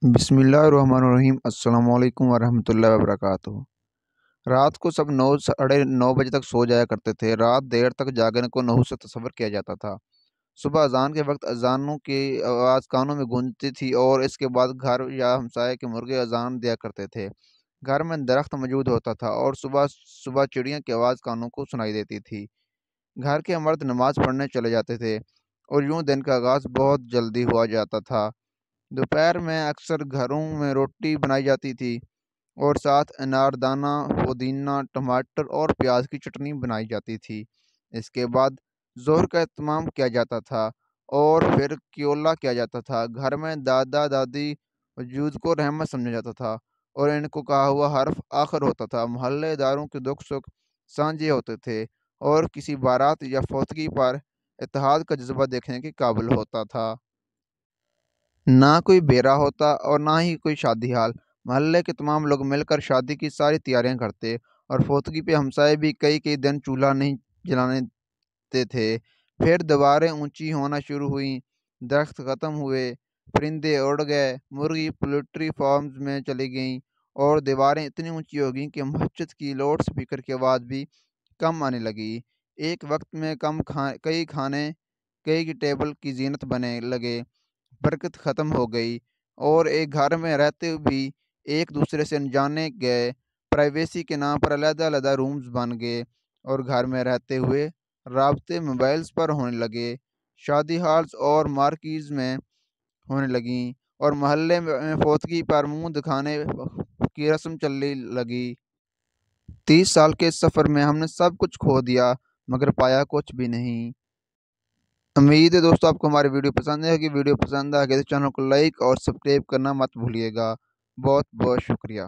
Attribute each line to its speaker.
Speaker 1: بسم اللہ الرحمن الرحیم۔ السلام علیکم ورحمۃ اللہ وبرکاتہ۔ رات کو سب 9 ساڑھے 9 بجے تک سو جایا کرتے تھے۔ رات دیر تک جاگنے کو نحوست سے تصور کیا جاتا تھا۔ صبح اذان کے وقت اذانوں کی آواز کانوں میں گونجتی تھی اور اس کے بعد گھر یا ہمسائے کے مرغے اذان دیا کرتے تھے۔ گھر میں درخت موجود ہوتا تھا اور صبح صبح چڑیوں کی آواز کانوں کو سنائی دیتی تھی۔ گھر کے مرد نماز پڑھنے چلے جاتے تھے اور یوں دن کا آغاز بہت جلدی ہوا جاتا تھا۔ دوپہر میں اکثر گھروں میں روٹی بنائی جاتی تھی اور ساتھ اناردانہ، پودینہ، ٹماٹر اور پیاز کی چٹنی بنائی جاتی تھی۔ اس کے بعد ظہر کا اہتمام کیا جاتا تھا اور پھر کیولا کیا جاتا تھا۔ گھر میں دادا دادی وجود کو رحمت سمجھا جاتا تھا اور ان کو کہا ہوا حرف آخر ہوتا تھا۔ محلے داروں کے دکھ سکھ سانجھے ہوتے تھے اور کسی بارات یا فوتگی پر اتحاد کا جذبہ دیکھنے کے قابل ہوتا تھا۔ نہ کوئی بیرا ہوتا اور نہ ہی کوئی شادی حال۔ محلے کے تمام لوگ مل کر شادی کی ساری تیاریاں کرتے اور فوتگی پہ ہمسائے بھی کئی دن چولہا نہیں جلانے دیتے تھے۔ پھر دیواریں اونچی ہونا شروع ہوئیں، درخت ختم ہوئے، پرندے اڑ گئے، مرغی پولٹری فارمز میں چلی گئیں اور دیواریں اتنی اونچی ہو گئیں کہ مسجد کی لاؤڈ سپیکر کی آواز بھی کم آنے لگی۔ ایک وقت میں کئی کھانے کئی کی ٹیبل کی زینت بننے لگے، برکت ختم ہو گئی اور ایک گھر میں رہتے بھی ایک دوسرے سے انجانے گئے۔ پرائیویسی کے نام پر علیحدہ علیحدہ رومز بن گئے اور گھر میں رہتے ہوئے رابطے موبائلز پر ہونے لگے۔ شادی ہالز اور مارکیز میں ہونے لگیں اور محلے میں فوتگی پر منہ دکھانے کی رسم چلنے لگی۔ 30 سال کے اس سفر میں ہم نے سب کچھ کھو دیا مگر پایا کچھ بھی نہیں۔ امید ہے دوستو آپ کو ہماری ویڈیو پسند ہے کہ ویڈیو پسند آ گئی تو چینل کو لائک اور سبسکرائب کرنا مت بھولیے گا۔ بہت بہت شکریہ۔